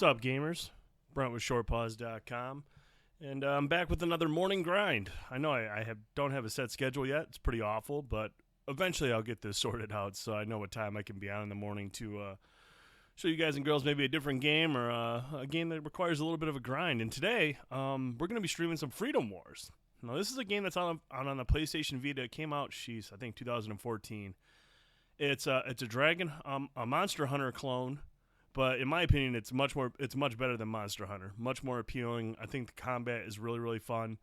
What's up, gamers? Brent with ShortPause.com, and I'm back with another morning grind. I know don't have a set schedule yet. It's pretty awful, but eventually I'll get this sorted out so I know what time I can be on in the morning to show you guys and girls maybe a different game or a game that requires a little bit of a grind. And today, we're going to be streaming some Freedom Wars. Now, this is a game that's on the PlayStation Vita. It came out, I think 2014. It's a dragon, a Monster Hunter clone. But in my opinion, it's much better than Monster Hunter. Much more appealing. I think the combat is really, really fun.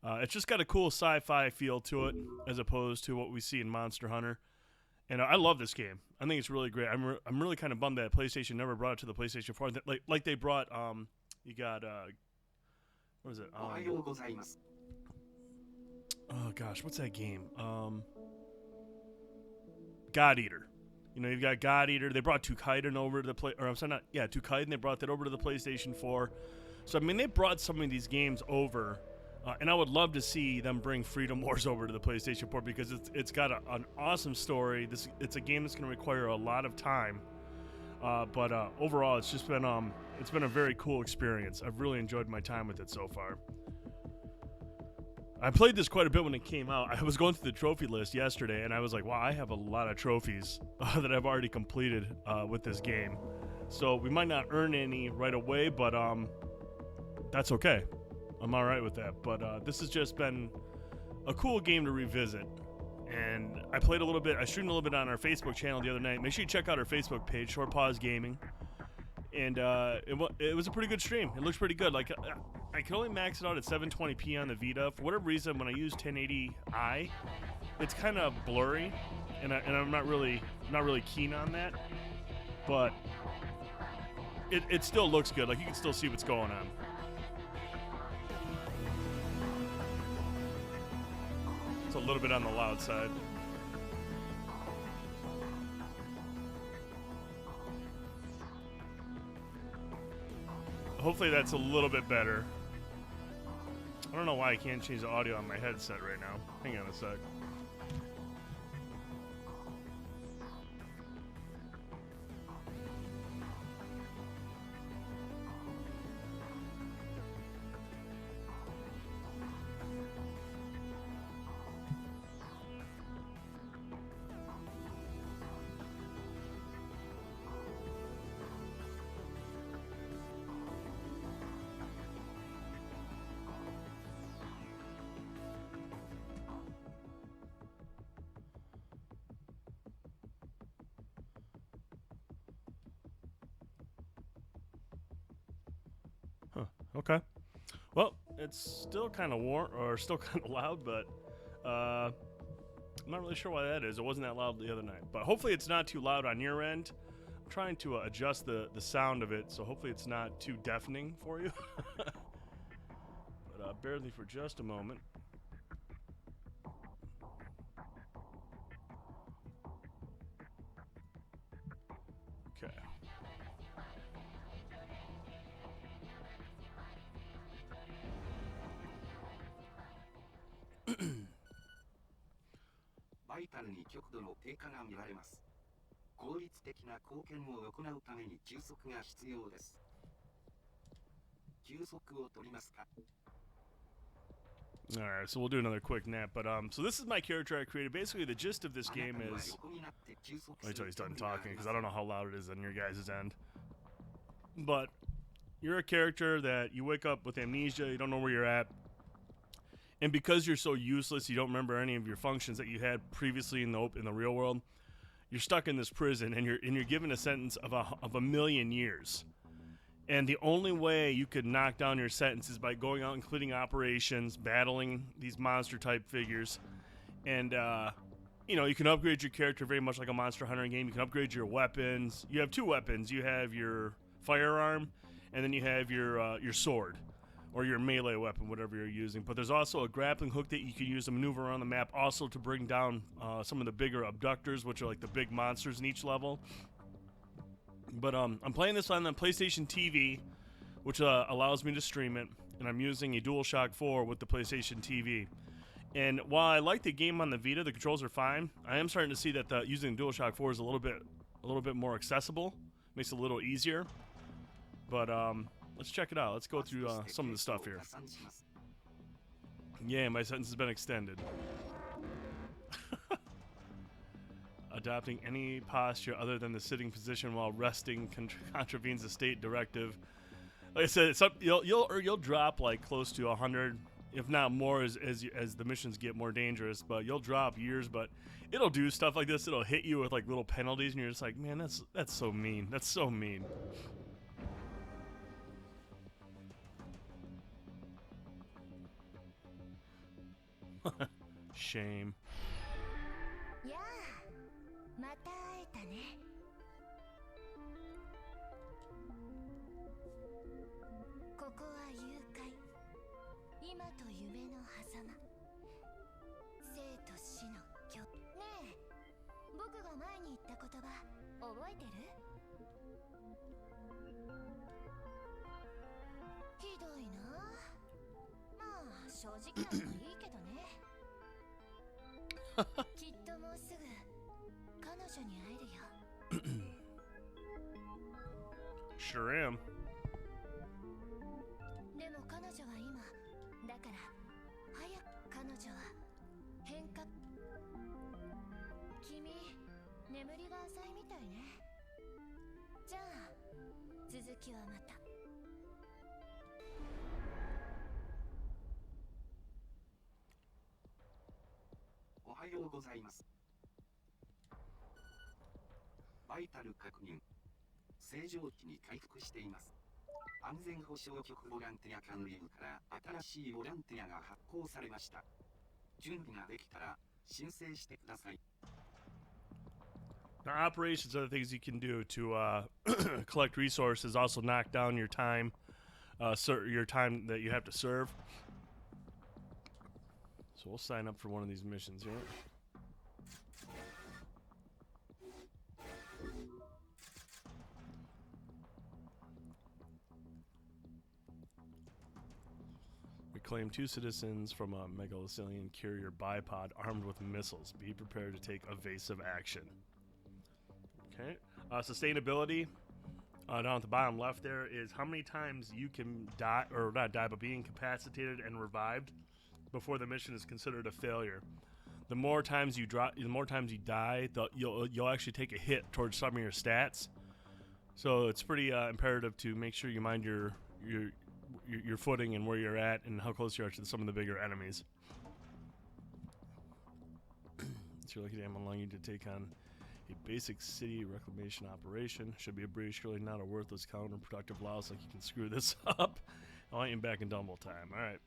It's just got a cool sci-fi feel to it, as opposed to what we see in Monster Hunter. And I love this game. I think it's really great. I'm really kind of bummed that PlayStation never brought it to the PlayStation 4. Like they brought you got what is it? Oh gosh, what's that game? God Eater. You know, you've got God Eater. They brought Tukaiden over to the Tukaiden. They brought that over to the PlayStation 4. So I mean, they brought some of these games over, and I would love to see them bring Freedom Wars over to the PlayStation 4 because it's got an awesome story. It's a game that's going to require a lot of time, but overall, it's been a very cool experience. I've really enjoyed my time with it so far. I played this quite a bit when it came out. I was going through the trophy list yesterday, and I was like, wow, I have a lot of trophies that I've already completed with this game. So we might not earn any right away, but that's okay. I'm all right with that. But this has just been a cool game to revisit. And I played a little bit. I streamed a little bit on our Facebook channel the other night. Make sure you check out our Facebook page, Short Pause Gaming. And it was a pretty good stream. It looks pretty good. Like I can only max it out at 720p on the Vita. For whatever reason, when I use 1080i, it's kind of blurry, and I'm not really keen on that. But it still looks good. Like you can still see what's going on. It's a little bit on the loud side. Hopefully that's a little bit better. I don't know why I can't change the audio on my headset right now. Hang on a sec. Okay. Well, it's still kind of warm or still kind of loud, but I'm not really sure why that is. It wasn't that loud the other night, but hopefully it's not too loud on your end. I'm trying to adjust the sound of it, so hopefully it's not too deafening for you. But bear with me for just a moment. Okay. Alright, so we'll do another quick nap, but so this is my character I created. Basically, the gist of this game is... Wait till he's done talking, because I don't know how loud it is on your guys' end. But you're a character that you wake up with amnesia, you don't know where you're at, and because you're so useless, you don't remember any of your functions that you had previously in the real world, you're stuck in this prison, and you're given a sentence of a million years. And the only way you could knock down your sentence is by going out and completing operations, battling these monster-type figures. And, you can upgrade your character very much like a Monster Hunter game. You can upgrade your weapons. You have two weapons. You have your firearm, and then you have your sword, or your melee weapon, whatever you're using. But there's also a grappling hook that you can use to maneuver around the map, also to bring down some of the bigger abductors, which are like the big monsters in each level. But I'm playing this on the PlayStation TV, which allows me to stream it, and I'm using a DualShock 4 with the PlayStation TV. And while I like the game on the Vita, the controls are fine. I am starting to see that using DualShock 4 is a little bit more accessible, makes it a little easier. But let's check it out. Let's go through some of the stuff here. Yeah, my sentence has been extended. Adopting any posture other than the sitting position while resting contravenes the state directive. Like I said, you'll drop like close to 100, if not more, as the missions get more dangerous. But you'll drop years, but it'll do stuff like this. It'll hit you with like little penalties, and you're just like, man, that's so mean. That's so mean. Shame. Yeah. また会えたね。ここは誘拐。今と夢の狭間。生と死の境。ねえ、僕が前に言った言葉覚えてる？ひどいな。まあ正直なのはいいけどね。きっともうすぐ彼女に会えるよ。Sure am. でも彼女は今、だから早く彼女は変化。君、眠りが浅いみたいね。じゃあ続きはまた。おはようございます。バイタル確認。正常期に回復しています。安全保障局ボランティア管理部から新しいボランティアが発行されました。準備ができたら申請してください。Now, operations are the things you can do to collect resources. Also, knock down your time, your time that you have to serve. So we'll sign up for one of these missions here. Reclaim 2 citizens from a Megalocilian carrier bipod armed with missiles. Be prepared to take evasive action. Okay. Sustainability. Down at the bottom left there is how many times you can die, or not die, but be incapacitated and revived before the mission is considered a failure. The more times you die, you'll actually take a hit towards some of your stats. So it's pretty imperative to make sure you mind your footing and where you're at and how close you are to some of the bigger enemies. It's your lucky day. I'm allowing you to take on a basic city reclamation operation. Should be a breeze, surely not a worthless counterproductive loss. Like you can screw this up. I want you back in double time. All right.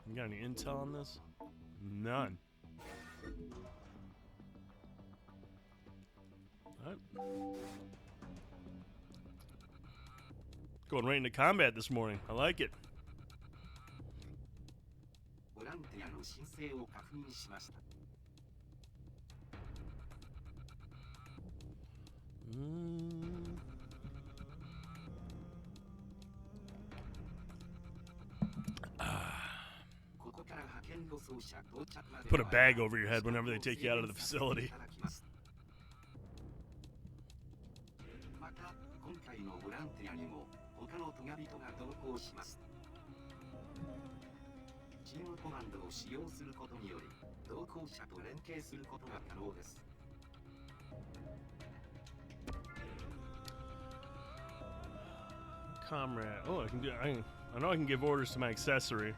You got any intel on this? None. Alright. Going right into combat this morning. I like it. ボランティアの申請を確認しました。Put a bag over your head whenever they take you out of the facility. また、今回のボランティアにも他のトガ人が同行します。チームコマンドを使用することにより、同行者と連携することが可能です。Comrade. Oh, I can do. I know I can give orders to my accessory.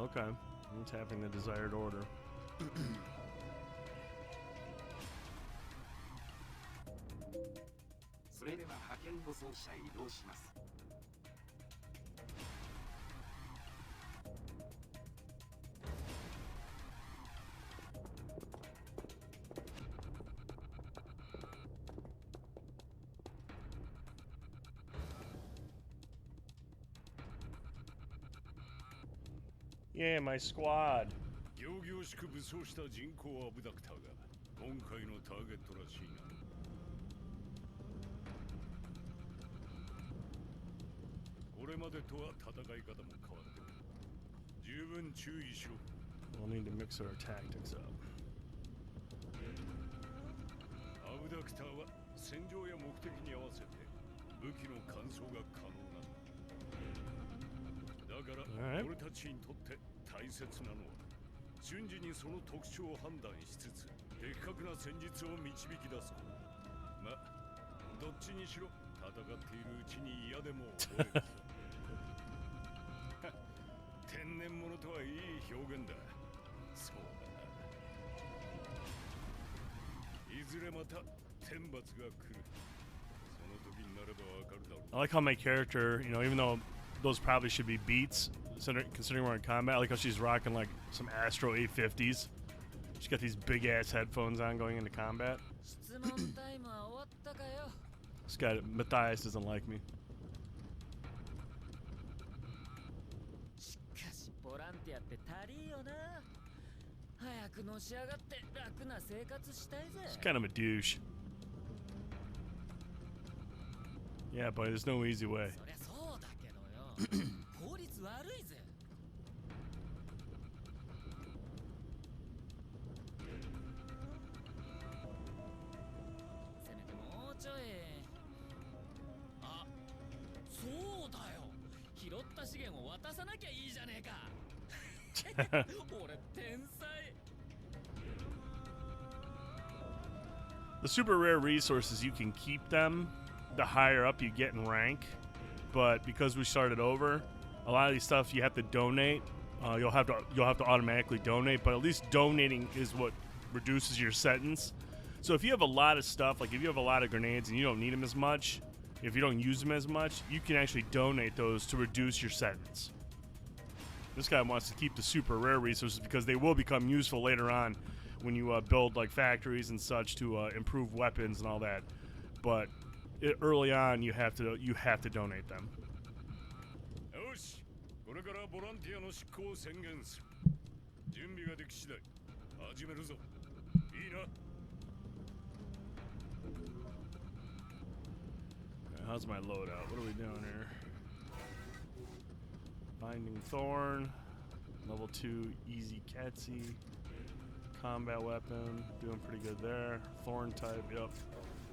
Okay. I'm tapping the desired order. Yeah, my squad. 仰々しく武装した人工アブダクターが今回のターゲットらしいな。これまでとは戦い方も変わってる。十分注意しろ。We'll need to mix our tactics up. アブブダクターは戦場や目的に合わせて武器の換装が可能なんだ。だから俺たちにとって大切なのは瞬時にその特徴を判断しつつ的確な戦術を導き出すこと。ま、どっちにしろ戦っているうちに嫌でも覚えるさ。天然物とはいい表現だ。そうだな。いずれまた天罰が来る。その時になればわかるだろう。I like how my character, you know, even though those probably should be beats, considering we're in combat, I like how she's rocking like some Astro 850s. She's got these big ass headphones on going into combat. This guy, Matthias, doesn't like me. しかしボランティアって足りんよな。早くのし上がって楽な生活したいぜ。 He's kind of a douche. Yeah, buddy, there's no easy way. そりゃそうだけどよ。効率悪いぜ。せめてもうちょい。あ、そうだよ。拾った資源を渡さなきゃいいじゃねえか。俺天才。 The super rare resources, you can keep them the higher up you get in rank, but because we started over, a lot of these stuff you have to donate. You'll have to automatically donate, but at least donating is what reduces your sentence. So if you have a lot of stuff, like if you have a lot of grenades and you don't need them as much, if you don't use them as much, you can actually donate those to reduce your sentence. This guy wants to keep the super rare resources because they will become useful later on when you build like factories and such to improve weapons and all that. But early on, you have to donate them. よし、これからボランティアの執行を宣言する。準備ができ次第始めるぞ。いいな。 How's my loadout? What are we doing here? Binding Thorn, level 2 easy Catsy, combat weapon, doing pretty good there. Thorn type, yep.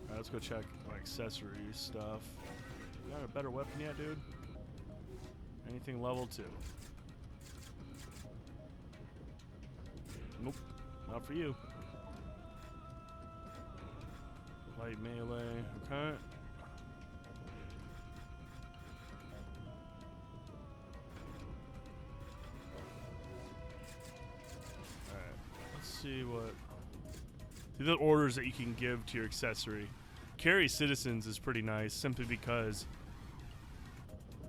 Alright, let's go check my accessories stuff. Got a better weapon yet, dude? Anything level 2? Nope, not for you. Light melee, okay. See what the orders that you can give to your accessory. Carry citizens is pretty nice simply because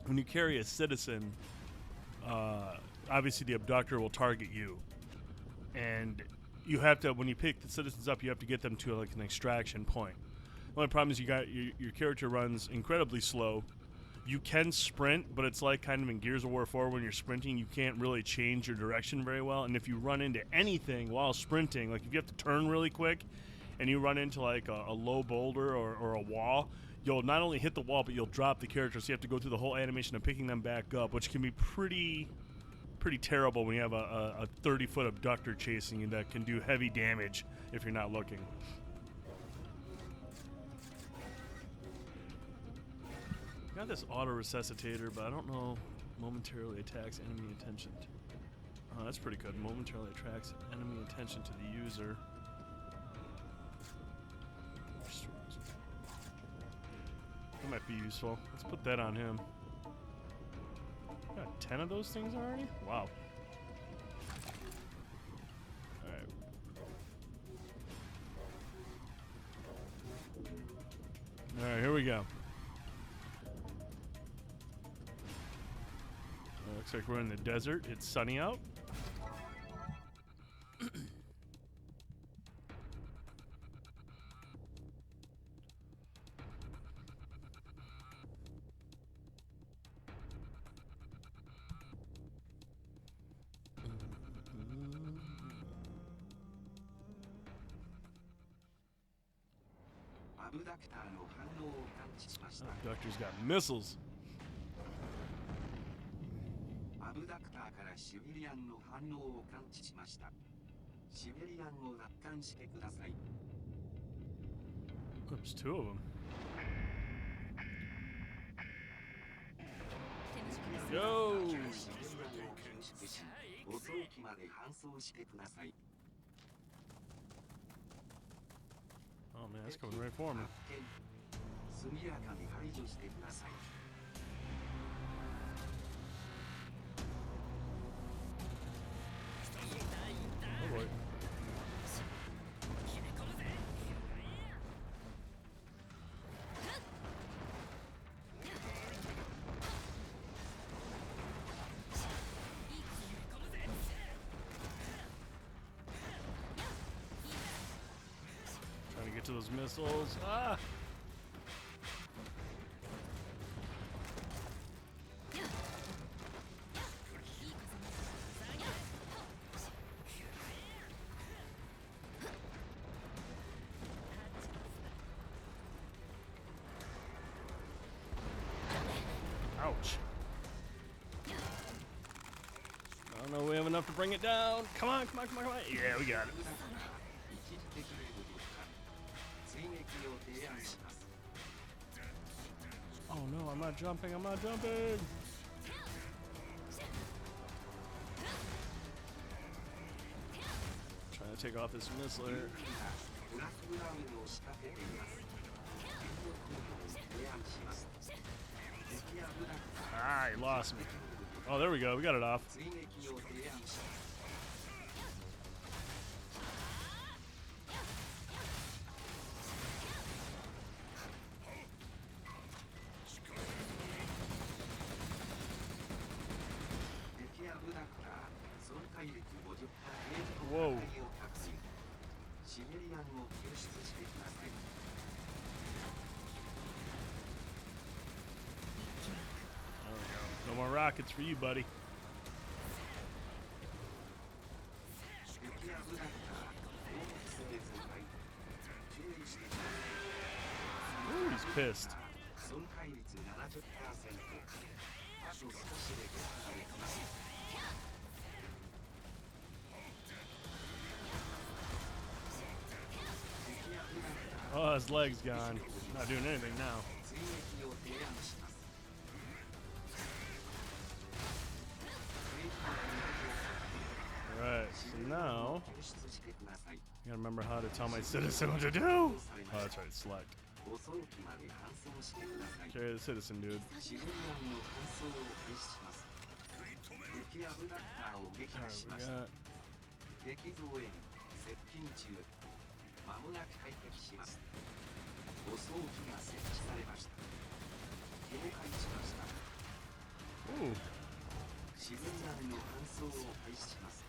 when you carry a citizen, obviously the abductor will target you, and you have to, when you pick the citizens up, you have to get them to like an extraction point. The only problem is you got your character runs incredibly slow. You can sprint, but it's like kind of in Gears of War 4 when you're sprinting, you can't really change your direction very well. And if you run into anything while sprinting, like if you have to turn really quick and you run into like a low boulder or a wall, you'll not only hit the wall, but you'll drop the character. So you have to go through the whole animation of picking them back up, which can be pretty terrible when you have a 30-foot abductor chasing you that can do heavy damage if you're not looking. Got this auto resuscitator, but I don't know. Momentarily attacks enemy attention. Oh, that's pretty good. Momentarily attracts enemy attention to the user. That might be useful. Let's put that on him. Got 10 of those things already? Wow. Alright. Alright, here we go. Looks like we're in the desert. It's sunny out. Abductor's got missiles. アブダクターからシベリアンの反応を感知しました。シベリアンを奪還してください。There's two of them. Yo! 誤送機まで搬送してください。 Oh man, that's coming right for me. 速やかに排除してください。 Oh boy. Trying to get to those missiles. Ah! Ouch. I don't know if we have enough to bring it down. Come on, come on, come on, come on. Yeah, we got it. 一時的レベルから追撃を提案します。 Oh no, I'm not jumping, I'm not jumping. Trying to take off this missile here. ブラックラウンドを仕掛けています。援護行動を提案します。敵やブラック Ah, he lost me. Oh, there we go. We got it off. 追撃を提案します。 敵やブラックから損壊率 50% Whoa. を確信。シベリアンを救出してください。 There we go. No more rockets for you, buddy. 敵やブラックから放物で損壊。注意してください。 Ooh, he's pissed. 損壊率 70%。あと少しで撃破できます。 Oh, his leg's gone. Not doing anything now. 追撃を提案します。 Alright, so now 救出してください。 I gotta remember how to tell my citizen what to do. Oh, that's right, select. 誤送機まで搬送してください。 Carry the citizen, dude. シベリアンの搬送を開始します。敵やブラッカーを撃破 Alright, し we ました。 got 敵増援接近中。まもなく解決します。誤送機が設置されました。了解しました。 ooh. シベリアンの搬送を開始します。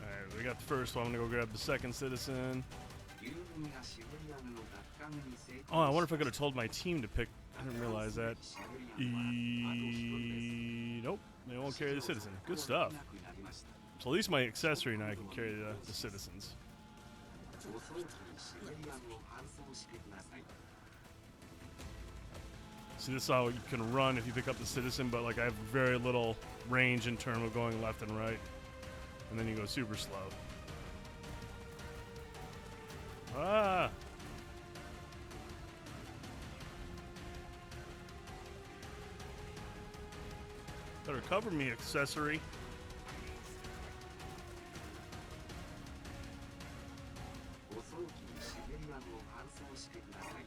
Alright, we got the first one. I'm gonna go grab the second citizen. 友軍がシベリアンの奪還に成功 Oh, I wonder if I could have told my team to pick. I didn't realize that. シベリアンはあと一人です。 Nope, they won't carry the citizen. Good stuff. So at least my accessory now can carry the citizens. 誤送機にシベリアンを搬送してください。 See, this is how you can run if you pick up the citizen, but like I have very little range in terms of going left and right. And then you go super slow. Ah! Better cover me, accessory. 誤送機にシベリアンを搬送してください。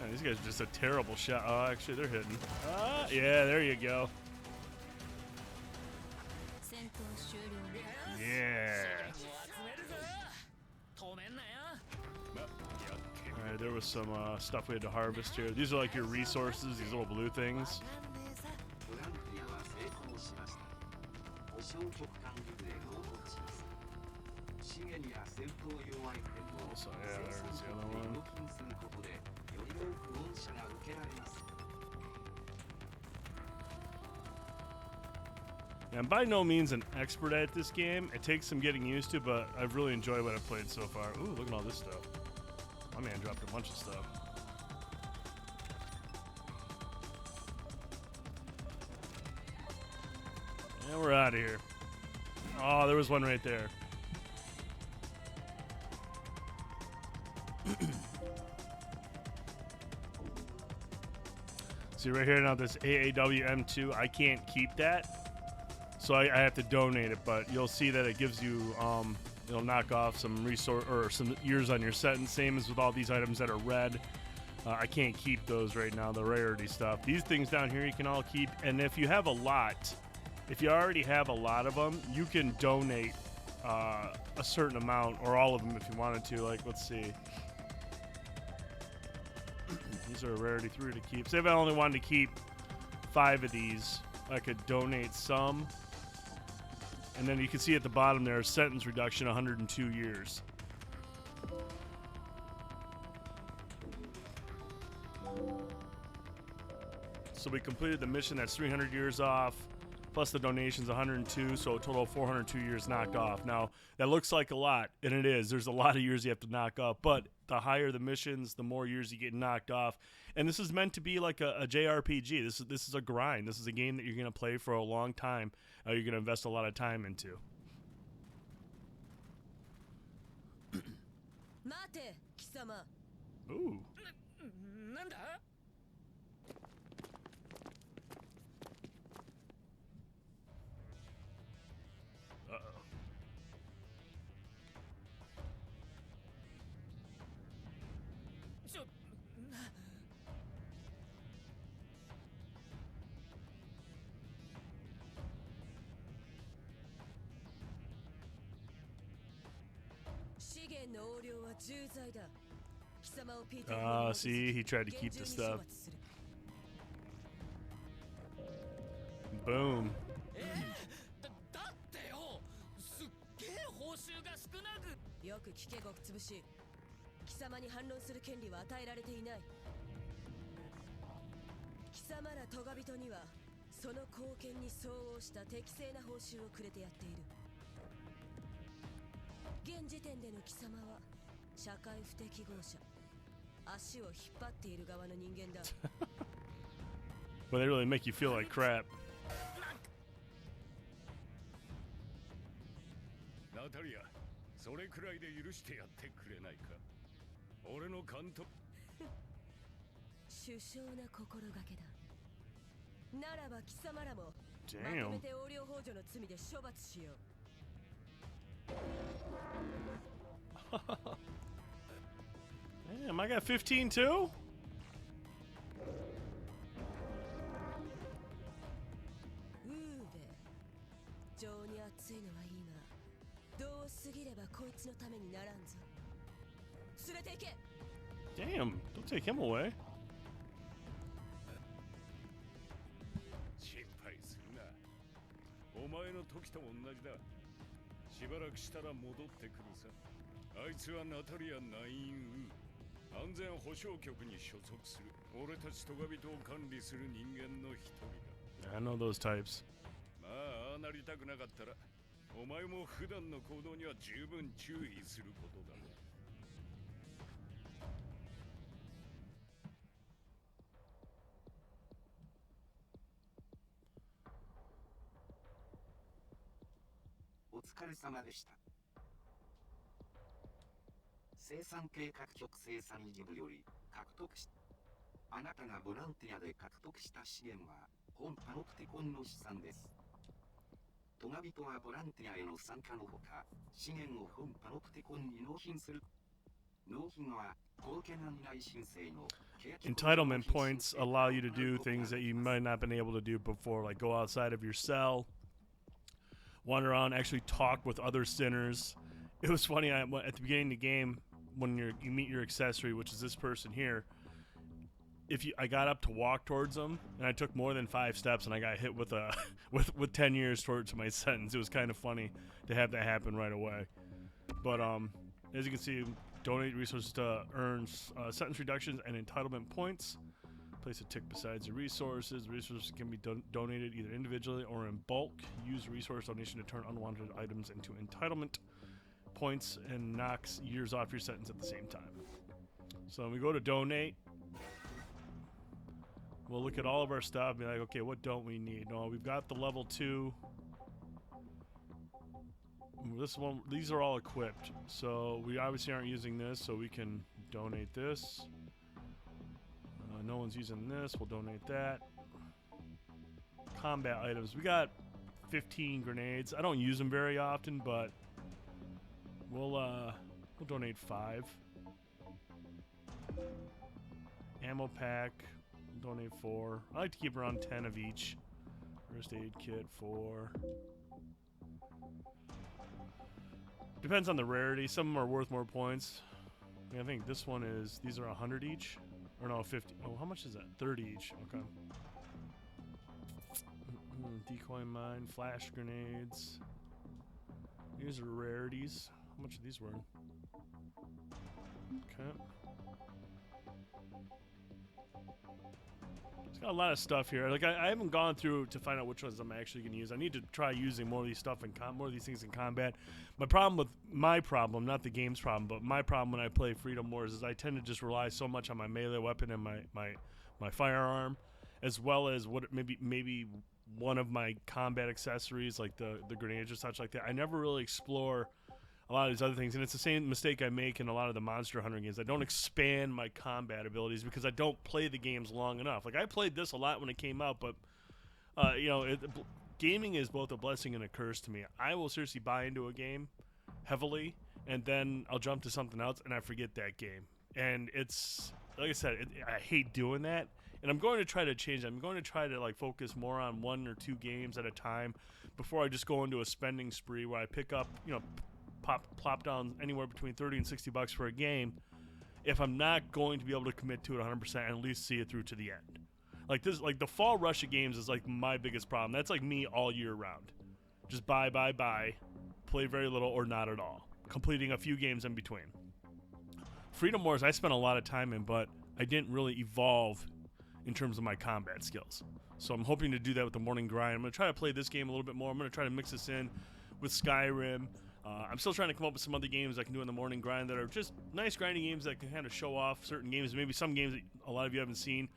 Man, these guys are just a terrible shot. Oh, actually, they're hitting. Ah, yeah, there you go. 戦闘終了ね。 Yeah. 止めんなよ。 All right, there was some stuff we had to harvest here. These are like your resources, these little blue things. ボランティアは成功しました。保証局間リレーを報告します。資源や戦闘用アイテムを So, yeah, there's the other one. 納品することでより多く御社が受けられます。And I'm by no means an expert at this game. It takes some getting used to, but I've really enjoyed what I've played so far. Ooh, look at all this stuff. My man dropped a bunch of stuff. And we're out of here. Oh, there was one right there. See right here now, this AAWM2, I can't keep that, so I have to donate it. But you'll see that it gives you, it'll knock off some resource or some years on your sentence. Same as with all these items that are red. I can't keep those right now, the rarity stuff. These things down here you can all keep, and if you have a lot, if you already have a lot of them, you can donate a certain amount or all of them if you wanted to. Like, let's see. These are a rarity 3 to keep. Say if I only wanted to keep 5 of these, I could donate some. And then you can see at the bottom there, sentence reduction, 102 years. So we completed the mission. That's 300 years off, plus the donations, 102, so a total of 402 years knocked off. Now, that looks like a lot, and it is. There's a lot of years you have to knock off, but the higher the missions, the more years you get knocked off. And this is meant to be like a JRPG. This is a grind. This is a game that you're going to play for a long time. You're going to invest a lot of time into. Ooh. Uh-oh. See, he tried to keep the stuff. Boom. よく聞けごくつぶし貴様に反論する権利は与えられていない貴様らトガ人にはその貢献に相応した適正な報酬をくれてやっている現時点での貴様は社会不適合者足を引っ張っている側の人間だ Well, they really make you feel like crap. ナタリアそれくらいで許してやってくれないか俺の監督首相な心がけだならば貴様らも Damn. まとめて横領幇助の罪で処罰しよう Damn, I got 15 too? うーべ情に熱いのはいいがどう過ぎればこいつのためにならんぞ連れて行け Damn, don't take him away. 心配するなお前の時と同じだしばらくしたら戻ってくるさあいつはナタリア9安全保障局に所属する俺たちトガ人を管理する人間の一人だ I know those types. まあああなりたくなかったらお前も普段の行動には十分注意することだろお疲れ様でした生産計画局生産事務より獲得しあなたがボランティアで獲得した資源は本パノプティコンの資産ですトガ人はボランティアへの参加のほか資源を本パノプティコンに納品する納品は貢献案内申請の Entitlement points allow you to do things that you might not have been able to do before, like go outside of your cell, wander around, actually talk with other sinners. It was funny, at the beginning of the game, when you meet your accessory, which is this person here, I got up to walk towards them, and I took more than 5 steps, and I got hit with a with 10 years towards my sentence. It was kind of funny to have that happen right away. But as you can see, donate resources to earn sentence reductions and entitlement points. Place a tick besides the resources. The resources can be donated either individually or in bulk. Use resource donation to turn unwanted items into entitlement points and knocks years off your sentence at the same time. So we go to donate. We'll look at all of our stuff and be like, okay, what don't we need? No, we've got the level 2. This one, these are all equipped. So we obviously aren't using this, so we can donate this. No one's using this. We'll donate that. Combat items. We got 15 grenades. I don't use them very often, but we'll donate 5. Ammo pack. We'll donate 4. I like to keep around 10 of each. First aid kit 4. Depends on the rarity. Some of them are worth more points. I think this one is. These are 100 each. Or no, 50. Oh, how much is that? 30 each. Okay. Decoy mine, flash grenades. These are rarities. How much are these worth? Okay. It's got a lot of stuff here. Like I haven't gone through to find out which ones I'm actually going to use. I need to try using more of these stuff in more of these things in combat. My problem, not the game's problem, but my problem when I play Freedom Wars is I tend to just rely so much on my melee weapon and my firearm, as well as what maybe one of my combat accessories like the grenades or such like that. I never really explore a lot of these other things, and it's the same mistake I make in a lot of the Monster Hunter games. I don't expand my combat abilities because I don't play the games long enough. Like I played this a lot when it came out, but gaming is both a blessing and a curse to me. I will seriously buy into a game heavily, and then I'll jump to something else, and I forget that game. And it's like I said, I hate doing that, and I'm going to try to change it. I'm going to try to like focus more on 1 or 2 games at a time before I just go into a spending spree where I pick up, plop down anywhere between 30 and 60 bucks for a game if I'm not going to be able to commit to it 100% and at least see it through to the end. Like this, like the fall rush of games is like my biggest problem. That's like me all year round. Just buy, play very little or not at all, completing a few games in between. Freedom Wars I spent a lot of time in, but I didn't really evolve in terms of my combat skills. So I'm hoping to do that with the morning grind. I'm going to try to play this game a little bit more. I'm going to try to mix this in with Skyrim. I'm still trying to come up with some other games I can do in the morning grind that are just nice grinding games that can kind of show off certain games, maybe some games that a lot of you haven't seen.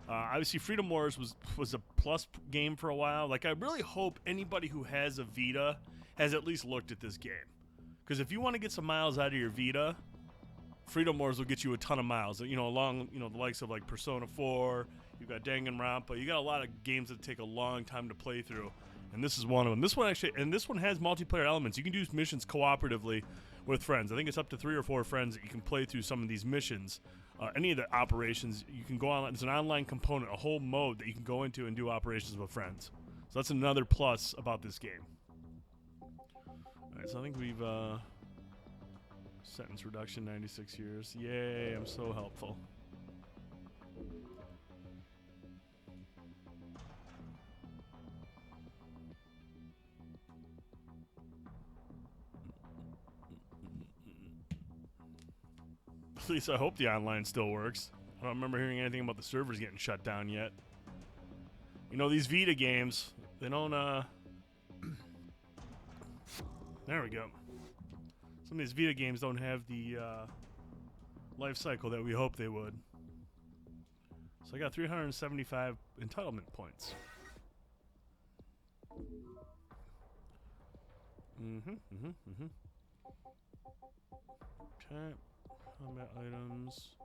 Obviously, Freedom Wars was a plus game for a while. Like, I really hope anybody who has a Vita has at least looked at this game. Because if you want to get some miles out of your Vita, Freedom Wars will get you a ton of miles. Along the likes of like Persona 4, you've got Danganronpa, you got a lot of games that take a long time to play through. And this is one of them. This one has multiplayer elements. You can do missions cooperatively with friends. I think it's up to 3 or 4 friends that you can play through some of these missions. Any of the operations, you can go online. It's an online component, a whole mode that you can go into and do operations with friends. So that's another plus about this game. All right, so I think we've sentence reduction 96 years. Yay, I'm so helpful. At least I hope the online still works. I don't remember hearing anything about the servers getting shut down yet. These Vita games, they don't, there we go. Some of these Vita games don't have the life cycle that we hope they would. So I got 375 entitlement points. Okay. Combat items.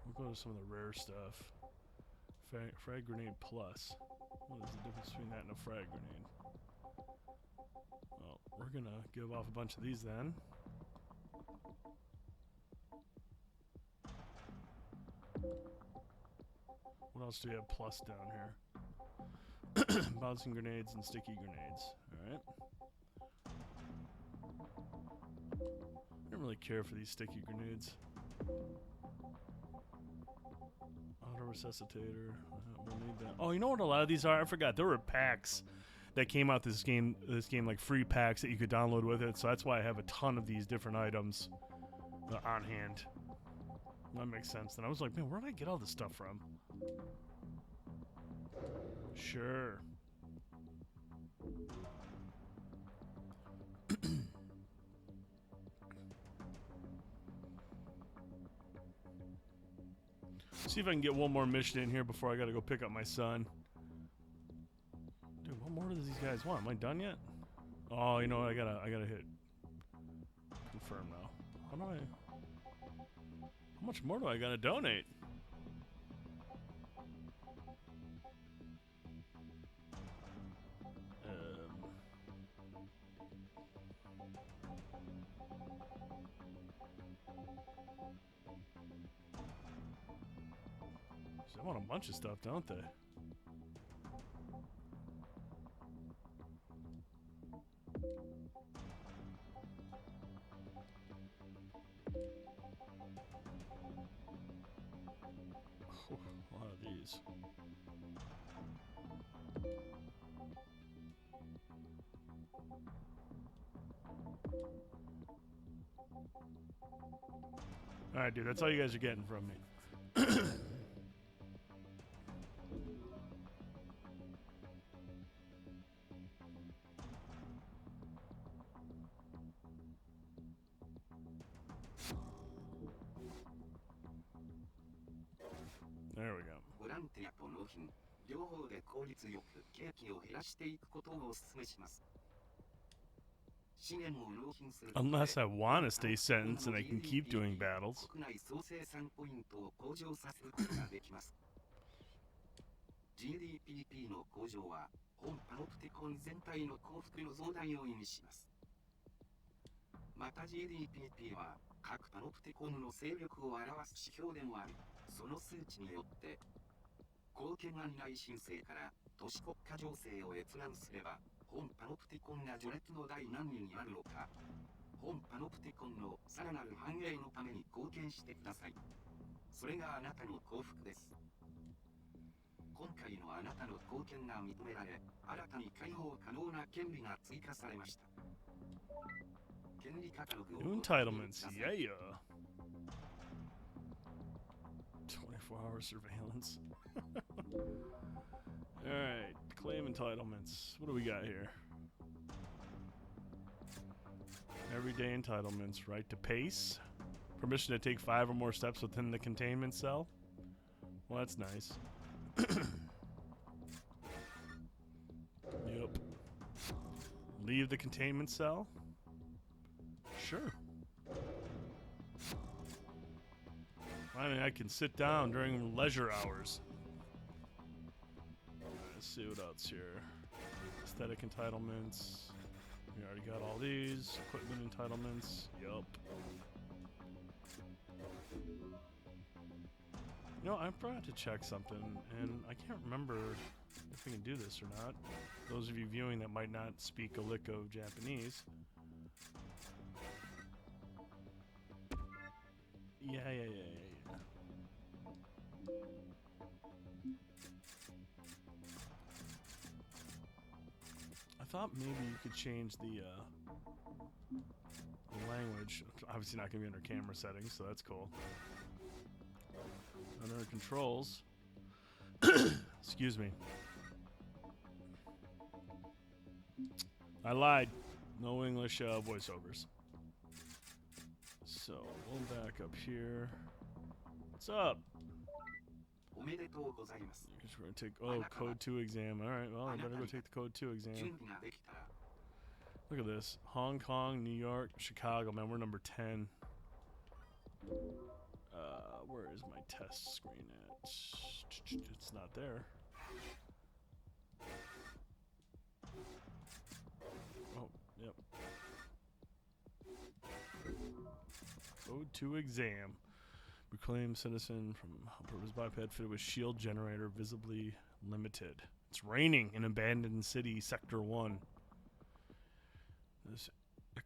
We'll go to some of the rare stuff. Frag grenade plus. What is the difference between that and a frag grenade? Well, we're gonna give off a bunch of these then. What else do we have plus down here? Bouncing grenades and sticky grenades. Alright. I don't really care for these sticky grenades. Auto resuscitator. We'll need that. Oh, you know what a lot of these are? I forgot. There were packs that came out this game like free packs that you could download with it. So that's why I have a ton of these different items on hand. That makes sense. Then I was like, man, where did I get all this stuff from? Sure. See if I can get one more mission in here before I gotta go pick up my son. Dude, what more do these guys want? Am I done yet? Oh, you know what? I gotta hit confirm now. How much more do I gotta donate? They want a bunch of stuff, don't they? A lot of these. Alright, dude, that's all you guys are getting from me. There we go. ボランティアと納品、両方で効率よく経費を減らしていくことをお勧めします。資源を納品する Unless I want to stay sentenced and I can keep doing battles. 国内総生産ポイントを向上させることができます。GDPP の向上は本パノプティコン全体の幸福の増大を意味します。また GDPP は各パノプティコンの勢力を表す指標でもあり、その数値によって貢献案内申請から都市国家情勢を閲覧すれば本パノプティコンが序列の第何位にあるのか、本パノプティコンのさらなる繁栄のために貢献してください。それがあなたの幸福です。今回のあなたの貢献が認められ、新たに開放可能な権利が追加されました。権利カタログを New entitlements, yeah. 24-hour surveillance. Alright, claim entitlements. What do we got here? Everyday entitlements. Right to pace. Permission to take 5 or more steps within the containment cell. Well, that's nice. Yep. Leave the containment cell? Sure. I mean, I can sit down during leisure hours. Let's see what else here. Aesthetic entitlements. We already got all these. Equipment entitlements. Yup. You know, I forgot to check something, and I can't remember if we can do this or not. Those of you viewing that might not speak a lick of Japanese. Yeah. I thought maybe you could change the language. Obviously not going to be under camera settings, so that's cool. Under controls. Excuse me. I lied. No English voiceovers. So we'll back up here. What's up? We're gonna take code 2 exam. Alright, well I better go take the code 2 exam. Look at this. Hong Kong, New York, Chicago. Man, we're number 10. Where is my test screen at? It's not there. Oh, yep. Code 2 exam. Reclaim citizen from purpose biped fitted with shield generator visibly limited. It's raining in abandoned city sector 1. This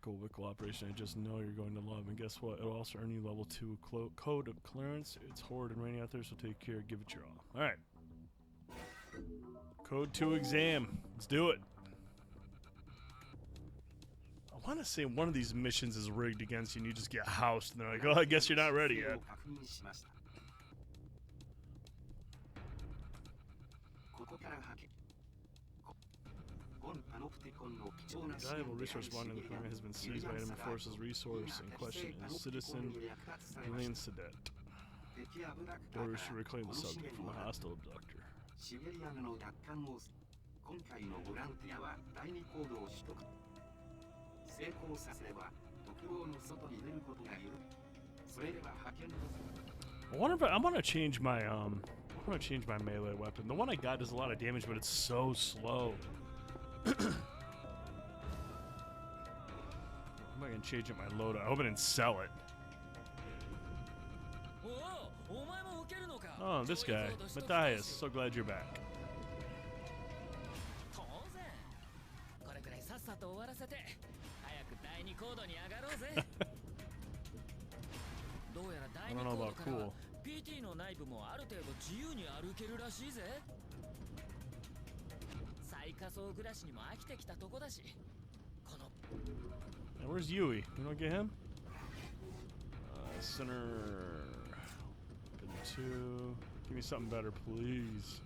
Wickle operation I just know you're going to love, and guess what? It'll also earn you level 2 code of clearance. It's horrid and rainy out there, so take care, give it your all. Alright. Code 2 exam. Let's do it. I want to say one of these missions is rigged against you and you just get housed and they're like, oh, I guess you're not ready yet. ここからはけ。パノプティコンの貴重な Valuable resource wanted in the planet has been seized by enemy forces. Resource in question is citizen Lane Sedet. Orders to reclaim the subject from a hostile abductor. シベリアの奪還を今回のボランティアは第二行動を取得成功させれば特防の外に出ることが許それでは派遣の I wonder if I want to change my melee weapon. The one I got does a lot of damage, but it's so slow. I'm not gonna change up my loadout. I hope I didn't sell it. Oh, this guy, Matthias. So glad you're back. これくらいさっさと終わらせて早く第二コードに上がろうぜ。どうやら第二コードからは PT の内部もある程度自由に歩けるらしいぜ。最下層暮らしにも飽きてきたとこだし、この Now, where's Yui? You don't get him? Center. Two. Give me something better, please.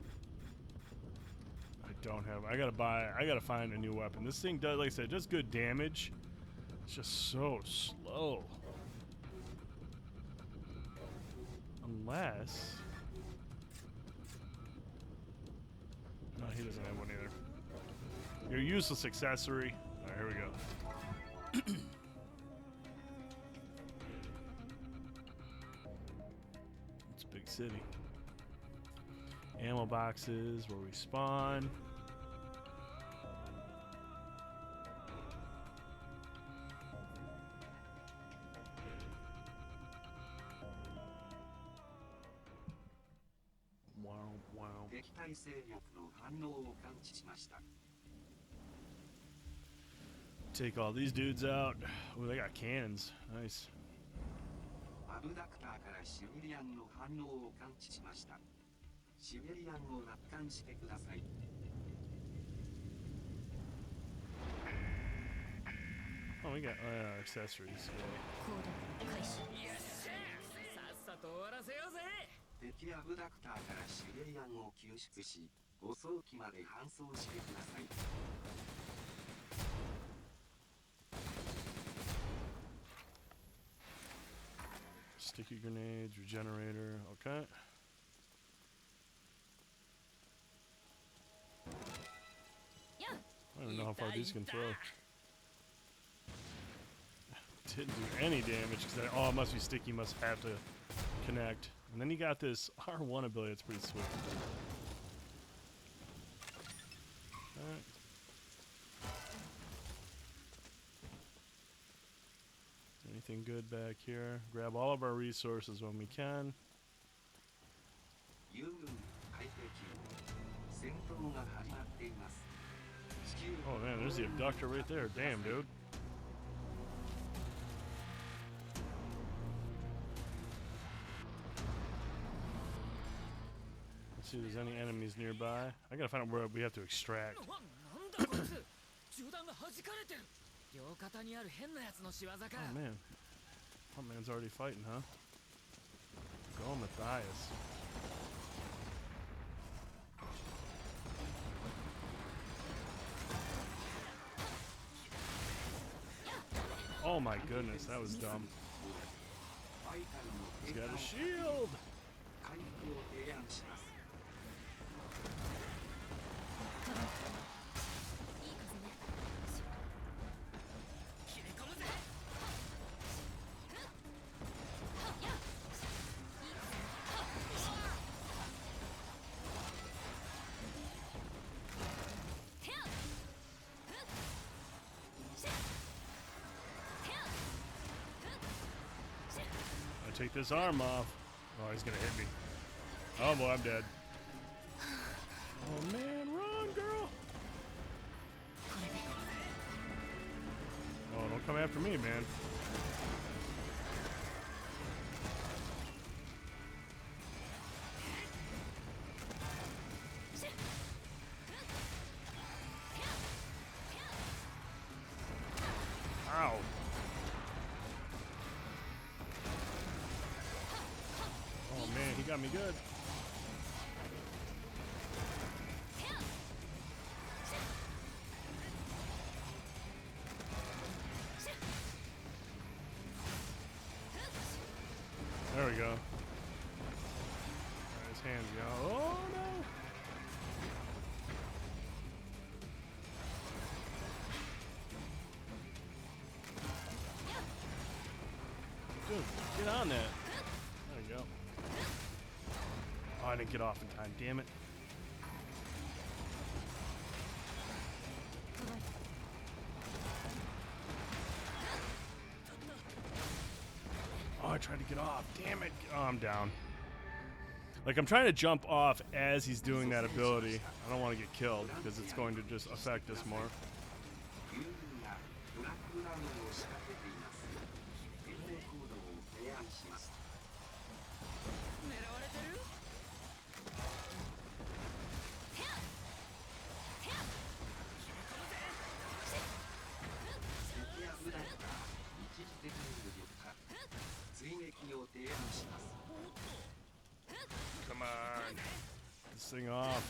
I don't have. I gotta find a new weapon. This thing does, like I said, it does good damage. It's just so slow. Unless. No, he doesn't have one either. Your useless accessory. Alright, here we go. It's a big city. Ammo boxes where we spawn. Wow, wow. 敵対勢力の反応を感知しました。 Take all these dudes out. Oh, they got cannons. Nice. アブダクターからシベリアンの反応を感知しました。シベリアンを奪還してください。Oh, we got accessories. 行動開始。さっさと終わらせようぜ。敵アブダクターからシベリアンを救出し、護送機まで搬送してください。 Sticky grenades, regenerator. Okay. I don't even know how far these can throw. Didn't do any damage because oh, it must be sticky. Must have to connect. And then you got this R1 ability. That's pretty sweet. All right. Anything good back here? Grab all of our resources when we can. 友軍海底機戦闘が始まっています。 Oh man, there's the abductor right there. Damn, dude. Let's see if there's any enemies nearby. I gotta find out where we have to extract. なんだこいつ。銃弾が弾かれてる。両肩にある変なやつの仕業か。 Oh man. Oh man's already fighting, huh? Go Matthias. Oh my goodness, that was dumb. He's got a shield! 回復を提案します。 Take this arm off. Oh, he's gonna hit me. Oh boy, I'm dead. Oh man, run, girl! Oh, don't come after me, man. got me good. There we go. Alright, his hands go. Oh no! Good. Get on that. There we go. Oh, I didn't get off in time. Damn it. Oh, I tried to get off. Damn it. Oh, I'm down. Like, I'm trying to jump off as he's doing that ability. I don't want to get killed because it's going to just affect us more. 有人がブラックラムを仕掛けています。変更行動を提案します。狙われてる？敵やブラックが一時的に無力化。追撃を提案します。 Come on. This thing off.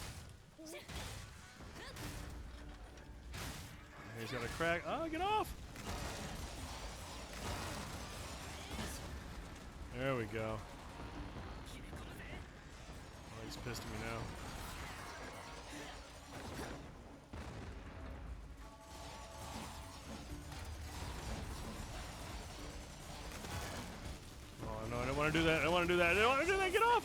He's got a crack. Oh, get off. There we go. Oh, he's pissed at me now. Oh, no, I don't want to do that. I don't want to do that. I don't want to do that. Get off.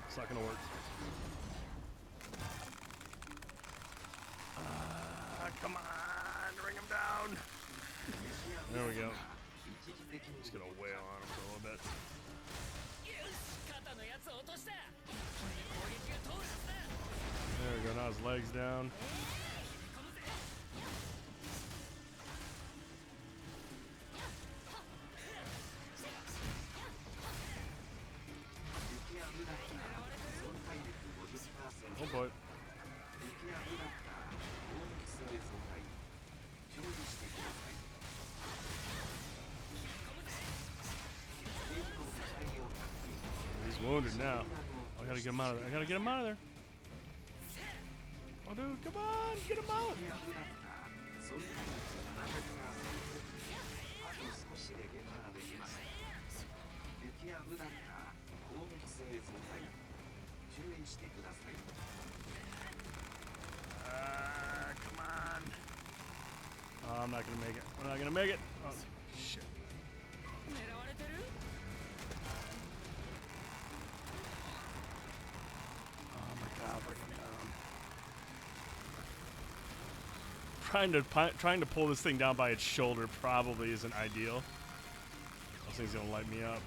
It's not going to work. Come on, bring him down. There we go. Just gonna wail on him for a little bit. 肩のやつ落とした。攻撃が通るはずだ。 There we go. Now his legs down. Oh boy. He's wounded now. I gotta get him out of there. I gotta get him out of there. Oh, dude, come on, get him out. Come on. Oh, I'm not gonna make it. We're not gonna make it. Oh, shit. 狙われてる？ Oh my god, bring him down. Trying to pull this thing down by its shoulder probably isn't ideal. This thing's gonna light me up.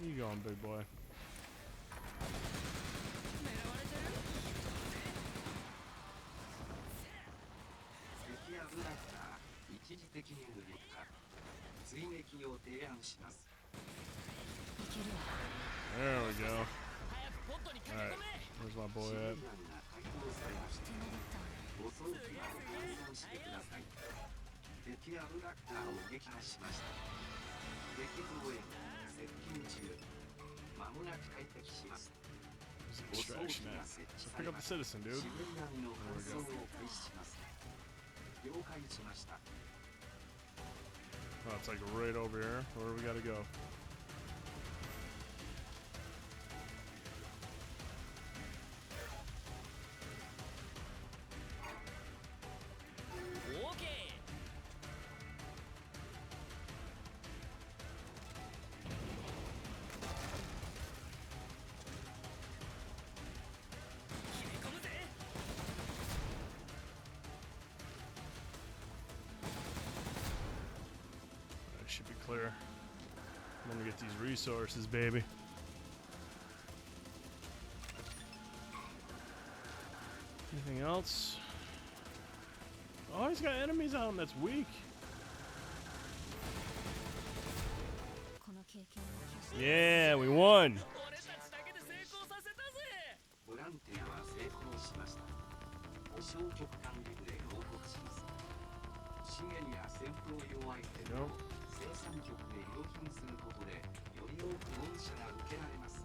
Where you going, big boy? 狙われてる？ 敵やブラックが一時的に無力化。追撃を提案します。 There we go. 早くポットに駆け込め。 Where's my boy シリア at? ンが解放されました。ご装機は換算してください。敵やブラックを撃破しました。敵防衛接近中。間もなく快適します。 There's an extraction at. So pick up the citizen, dude. シベリアンの搬送を開始します。了解しました。 Oh, it's like right over here. Where do we gotta go? OK。 切り込むぜ。 That should be clear. I'm gonna get these resources, baby. Anything else? Oh, he's got enemies on him. That's weak. この経験を生かして Yeah, Yeah, we won. 俺たちだけで成功させたぜ。ボランティアは成功しました。保証局管理部で報告します。資源や戦闘用アイテムを生産局へ納品することでより多く御社が受けられます。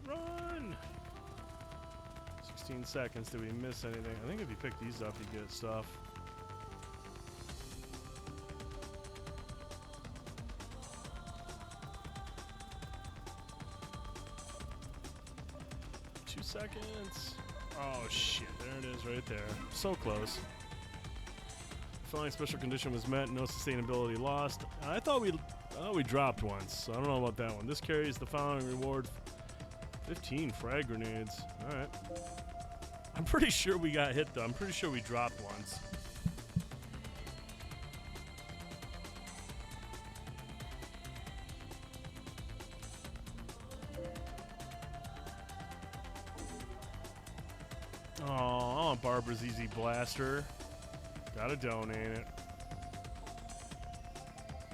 Run! 16 seconds. Did we miss anything? I think if you pick these up, you get stuff. Two seconds. Oh shit, there it is right there. So close. Following special condition was met, no sustainability lost. I thought we dropped once, so I don't know about that one. This carries the following reward. 15 frag grenades. Alright. I'm pretty sure we got hit though. I'm pretty sure we dropped once. Oh, I want Barbara's Easy Blaster. Gotta donate it.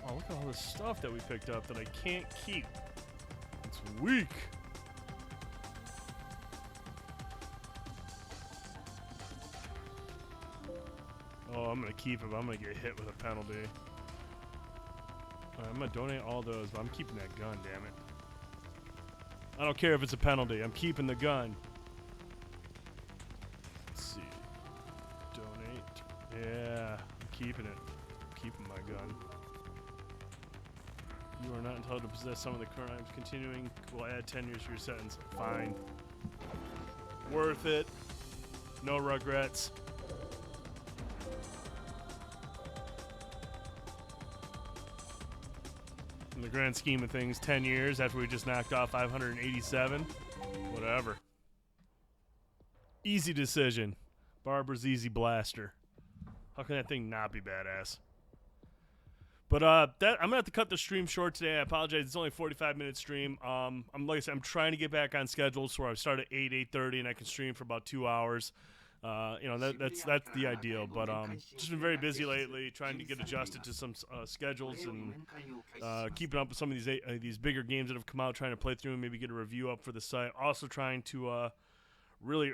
Oh, look at all this stuff that we picked up that I can't keep. It's weak. Oh, I'm gonna keep it, but I'm gonna get hit with a penalty. Alright, I'm gonna donate all those, but I'm keeping that gun, damn it. I don't care if it's a penalty, I'm keeping the gun. Let's see. Donate. Yeah, I'm keeping it. I'm keeping my gun. You are not entitled to possess some of the current items. Continuing will add 10 years to your sentence. Fine. Worth it. No regrets. In the grand scheme of things, 10 years after we just knocked off 587. Whatever. Easy decision. Barbara's Easy Blaster. How can that thing not be badass? But I'm gonna have to cut the stream short today. I apologize. It's only a 45-minute stream. Like I said, I'm trying to get back on schedule so I start at 8:30, and I can stream for about 2 hours. That's the ideal. But just been very busy lately, trying to get adjusted to some schedules and keeping up with some of these bigger games that have come out. Trying to play through and maybe get a review up for the site. Also trying to really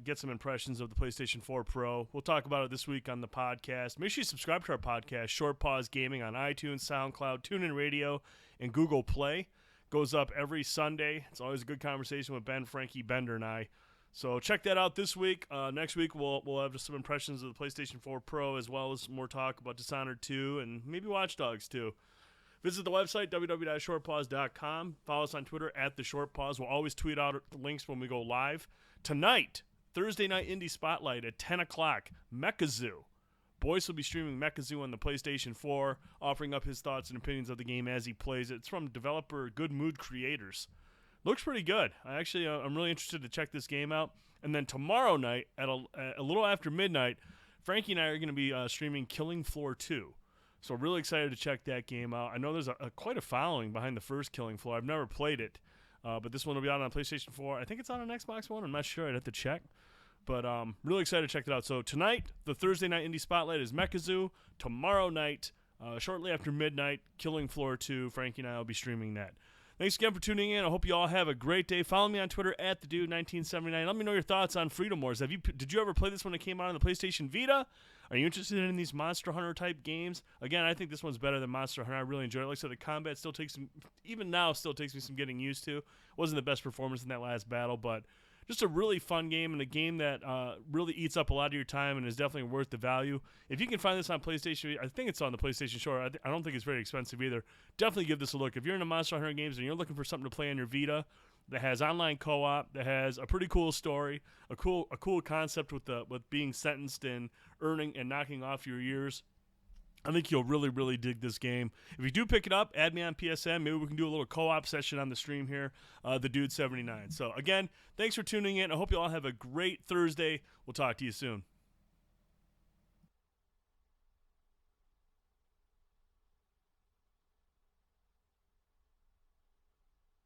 get some impressions of the PlayStation 4 Pro. We'll talk about it this week on the podcast. Make sure you subscribe to our podcast, Short Pause Gaming, on iTunes, SoundCloud, TuneIn Radio, and Google Play. Goes up every Sunday. It's always a good conversation with Ben, Frankie, Bender, and I. So check that out this week. Next week we'll have just some impressions of the PlayStation 4 Pro, as well as more talk about Dishonored 2 and maybe Watch Dogs 2. Visit the website, www.shortpause.com. Follow us on Twitter, @TheShortPause. We'll always tweet out the links when we go live. Tonight, Thursday Night Indie Spotlight at 10 o'clock, Mechazoo. Boyce will be streaming Mechazoo on the PlayStation 4, offering up his thoughts and opinions of the game as he plays it. It's from developer Good Mood Creators. Looks pretty good. I'm really interested to check this game out. And then tomorrow night, at a little after midnight, Frankie and I are going to be streaming Killing Floor 2. So really excited to check that game out. I know there's quite a following behind the first Killing Floor. I've never played it, but this one will be out on PlayStation 4. I think it's on an Xbox One. I'm not sure. I'd have to check. But really excited to check it out. So tonight, the Thursday Night Indie Spotlight is Mechazoo. Tomorrow night, shortly after midnight, Killing Floor 2. Frankie and I will be streaming that. Thanks again for tuning in. I hope you all have a great day. Follow me on Twitter @thedude1979. Let me know your thoughts on Freedom Wars. Did you ever play this when it came out on the PlayStation Vita? Are you interested in these Monster Hunter type games? Again, I think this one's better than Monster Hunter. I really enjoy it. Like I said, the combat still takes me some getting used to. Wasn't the best performance in that last battle, but just a really fun game, and a game that really eats up a lot of your time and is definitely worth the value. If you can find this on PlayStation, I think it's on the PlayStation Store. I don't think it's very expensive either. Definitely give this a look. If you're into Monster Hunter games and you're looking for something to play on your Vita that has online co-op, that has a pretty cool story, a cool concept with being sentenced and earning and knocking off your years, I think you'll really, really dig this game. If you do pick it up, add me on PSN. Maybe we can do a little co-op session on the stream here, the Dude 79. So, again, thanks for tuning in. I hope you all have a great Thursday. We'll talk to you soon.